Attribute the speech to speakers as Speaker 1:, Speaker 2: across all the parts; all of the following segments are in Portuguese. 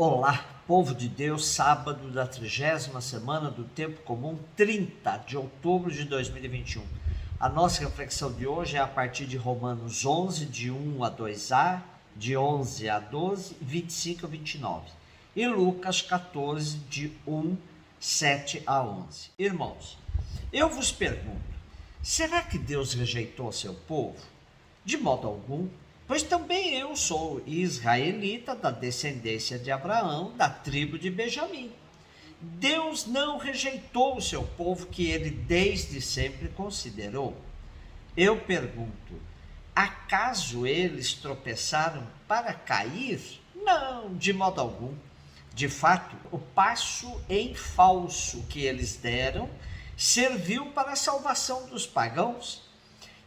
Speaker 1: Olá, povo de Deus, sábado da 30ª semana do Tempo Comum, 30 de outubro de 2021. A nossa reflexão de hoje é a partir de Romanos 11, de 1 a 2a, de 11 a 12, 25 a 29. E Lucas 14, de 7 a 11. Irmãos, eu vos pergunto, será que Deus rejeitou seu povo? De modo algum. Pois também eu sou israelita da descendência de Abraão, da tribo de Benjamim. Deus não rejeitou o seu povo que ele desde sempre considerou. Eu pergunto, acaso eles tropeçaram para cair? Não, de modo algum. De fato, o passo em falso que eles deram serviu para a salvação dos pagãos.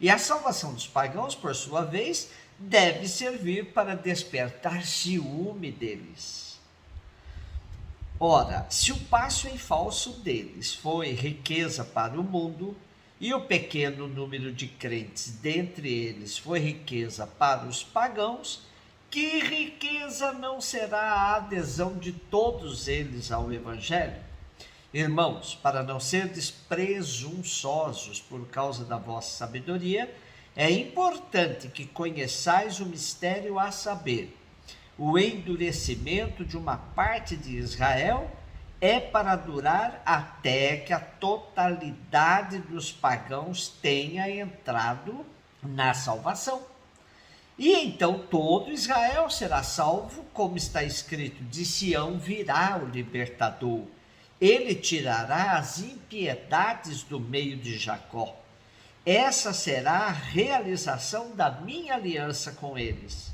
Speaker 1: E a salvação dos pagãos, por sua vez, deve servir para despertar ciúme deles. Ora, se o passo em falso deles foi riqueza para o mundo, e o pequeno número de crentes dentre eles foi riqueza para os pagãos, que riqueza não será a adesão de todos eles ao Evangelho? Irmãos, para não serdes presunçosos por causa da vossa sabedoria, é importante que conheçais o mistério, a saber, o endurecimento de uma parte de Israel é para durar até que a totalidade dos pagãos tenha entrado na salvação. E então todo Israel será salvo, como está escrito, de Sião virá o libertador. Ele tirará as impiedades do meio de Jacó. Essa será a realização da minha aliança com eles,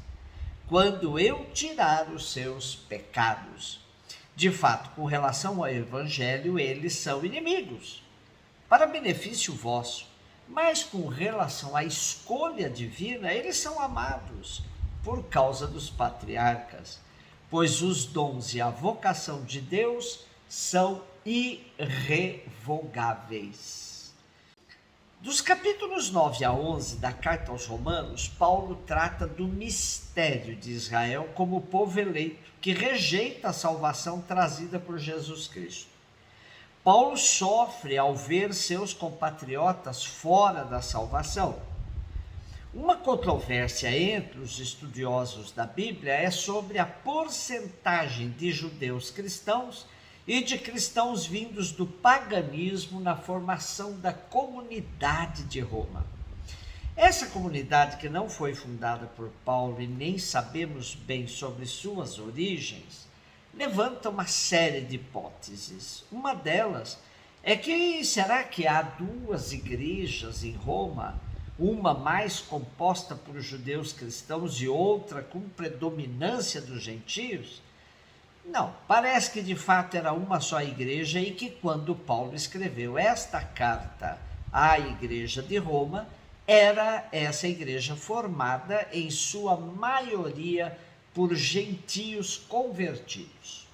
Speaker 1: quando eu tirar os seus pecados. De fato, com relação ao Evangelho, eles são inimigos, para benefício vosso, mas com relação à escolha divina, eles são amados, por causa dos patriarcas, pois os dons e a vocação de Deus são irrevogáveis. Dos capítulos 9 a 11 da carta aos Romanos, Paulo trata do mistério de Israel como povo eleito, que rejeita a salvação trazida por Jesus Cristo. Paulo sofre ao ver seus compatriotas fora da salvação. Uma controvérsia entre os estudiosos da Bíblia é sobre a porcentagem de judeus cristãos e de cristãos vindos do paganismo na formação da comunidade de Roma. Essa comunidade, que não foi fundada por Paulo e nem sabemos bem sobre suas origens, levanta uma série de hipóteses. Uma delas é que será que há duas igrejas em Roma, uma mais composta por judeus cristãos e outra com predominância dos gentios? Não, parece que de fato era uma só igreja e que quando Paulo escreveu esta carta à igreja de Roma, era essa igreja formada em sua maioria por gentios convertidos.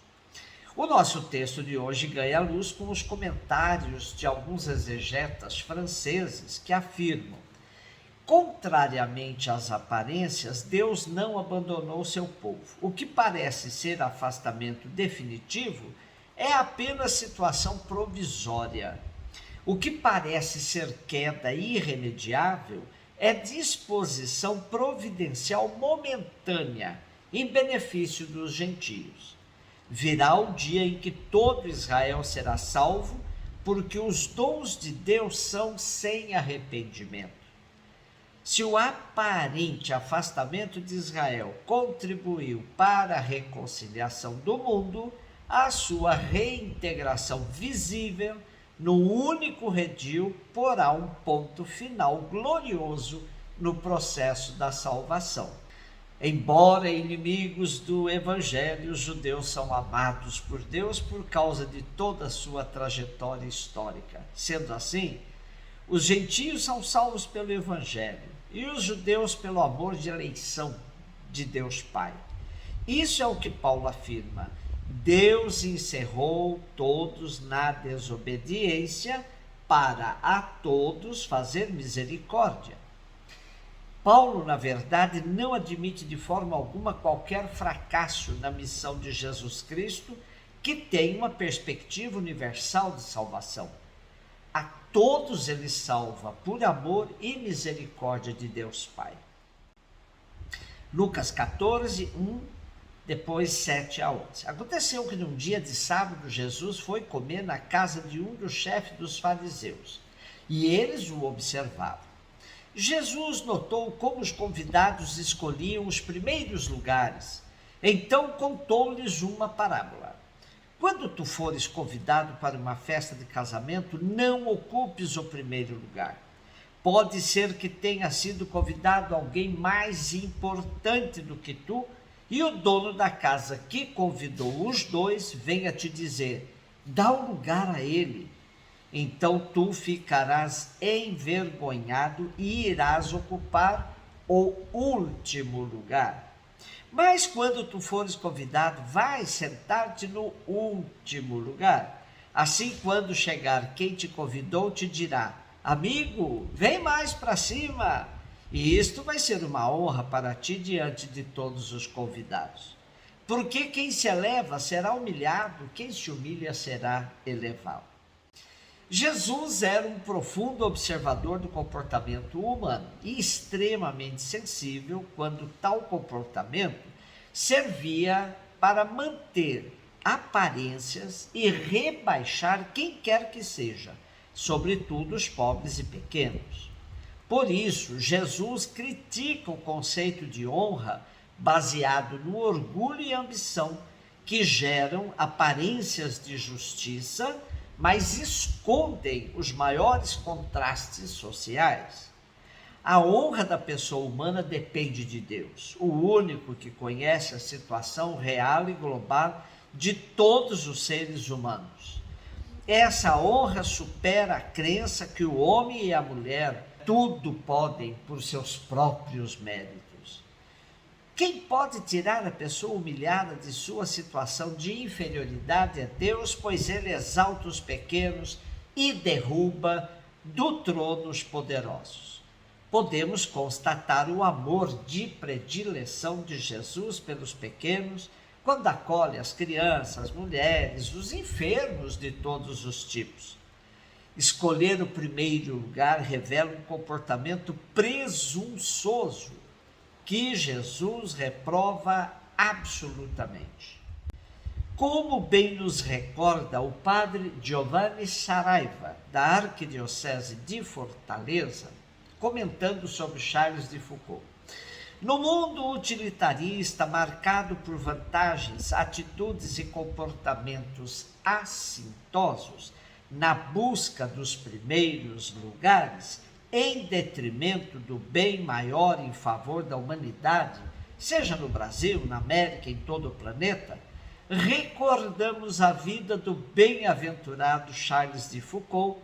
Speaker 1: O nosso texto de hoje ganha luz com os comentários de alguns exegetas franceses que afirmam: contrariamente às aparências, Deus não abandonou seu povo. O que parece ser afastamento definitivo é apenas situação provisória. O que parece ser queda irremediável é disposição providencial momentânea em benefício dos gentios. Virá o dia em que todo Israel será salvo, porque os dons de Deus são sem arrependimento. Se o aparente afastamento de Israel contribuiu para a reconciliação do mundo, a sua reintegração visível no único redil porá um ponto final glorioso no processo da salvação. Embora inimigos do Evangelho, os judeus são amados por Deus por causa de toda a sua trajetória histórica. Sendo assim, os gentios são salvos pelo Evangelho e os judeus pelo amor de eleição de Deus Pai. Isso é o que Paulo afirma. Deus encerrou todos na desobediência para a todos fazer misericórdia. Paulo, na verdade, não admite de forma alguma qualquer fracasso na missão de Jesus Cristo, que tem uma perspectiva universal de salvação. A todos ele salva por amor e misericórdia de Deus Pai. Lucas 14, 1, depois 7 a 11. Aconteceu que num dia de sábado Jesus foi comer na casa de um dos chefes dos fariseus, e eles o observavam. Jesus notou como os convidados escolhiam os primeiros lugares, então contou-lhes uma parábola. Quando tu fores convidado para uma festa de casamento, não ocupes o primeiro lugar. Pode ser que tenha sido convidado alguém mais importante do que tu, e o dono da casa que convidou os dois venha te dizer: dá o lugar a ele. Então tu ficarás envergonhado e irás ocupar o último lugar. Mas quando tu fores convidado, vai sentar-te no último lugar. Assim, quando chegar quem te convidou, te dirá: amigo, vem mais para cima. E isto vai ser uma honra para ti diante de todos os convidados. Porque quem se eleva será humilhado, quem se humilha será elevado. Jesus era um profundo observador do comportamento humano e extremamente sensível quando tal comportamento servia para manter aparências e rebaixar quem quer que seja, sobretudo os pobres e pequenos. Por isso, Jesus critica o conceito de honra baseado no orgulho e ambição que geram aparências de justiça, mas escondem os maiores contrastes sociais. A honra da pessoa humana depende de Deus, o único que conhece a situação real e global de todos os seres humanos. Essa honra supera a crença que o homem e a mulher tudo podem por seus próprios méritos. Quem pode tirar a pessoa humilhada de sua situação de inferioridade é Deus, pois ele exalta os pequenos e derruba do trono os poderosos. Podemos constatar o amor de predileção de Jesus pelos pequenos, quando acolhe as crianças, as mulheres, os enfermos de todos os tipos. Escolher o primeiro lugar revela um comportamento presunçoso que Jesus reprova absolutamente. Como bem nos recorda o padre Giovanni Saraiva, da Arquidiocese de Fortaleza, comentando sobre Charles de Foucault. No mundo utilitarista marcado por vantagens, atitudes e comportamentos assintosos, na busca dos primeiros lugares, em detrimento do bem maior em favor da humanidade, seja no Brasil, na América, em todo o planeta, recordamos a vida do bem-aventurado Charles de Foucault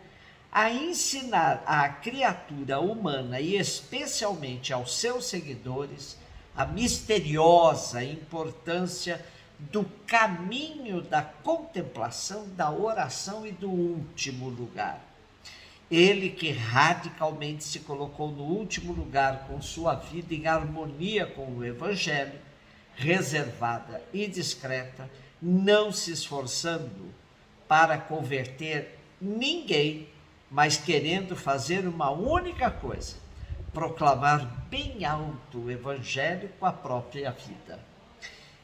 Speaker 1: a ensinar à criatura humana e especialmente aos seus seguidores a misteriosa importância do caminho da contemplação, da oração e do último lugar. Ele que radicalmente se colocou no último lugar com sua vida em harmonia com o Evangelho, reservada e discreta, não se esforçando para converter ninguém, mas querendo fazer uma única coisa: proclamar bem alto o Evangelho com a própria vida.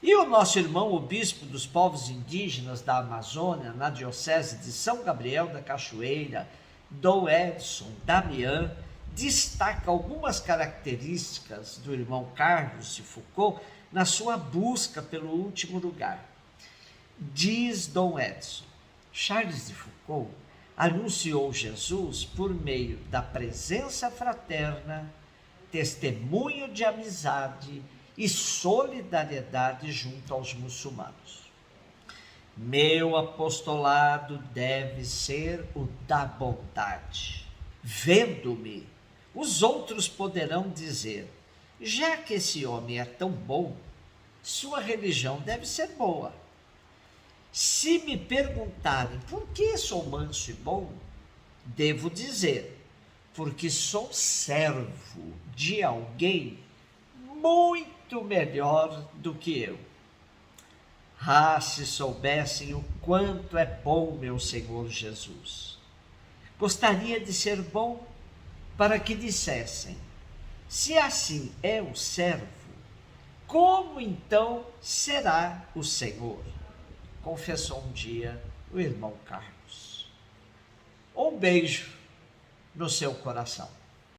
Speaker 1: E o nosso irmão, o bispo dos povos indígenas da Amazônia, na diocese de São Gabriel da Cachoeira, Dom Edson Damião, destaca algumas características do irmão Carlos de Foucault na sua busca pelo último lugar. Diz Dom Edson: Charles de Foucault anunciou Jesus por meio da presença fraterna, testemunho de amizade e solidariedade junto aos muçulmanos. Meu apostolado deve ser o da bondade. Vendo-me, os outros poderão dizer: já que esse homem é tão bom, sua religião deve ser boa. Se me perguntarem por que sou manso e bom, devo dizer: porque sou servo de alguém muito melhor do que eu. Ah, se soubessem o quanto é bom meu Senhor Jesus. Gostaria de ser bom para que dissessem: se assim é o servo, como então será o Senhor? Confessou um dia o irmão Carlos. Um beijo no seu coração.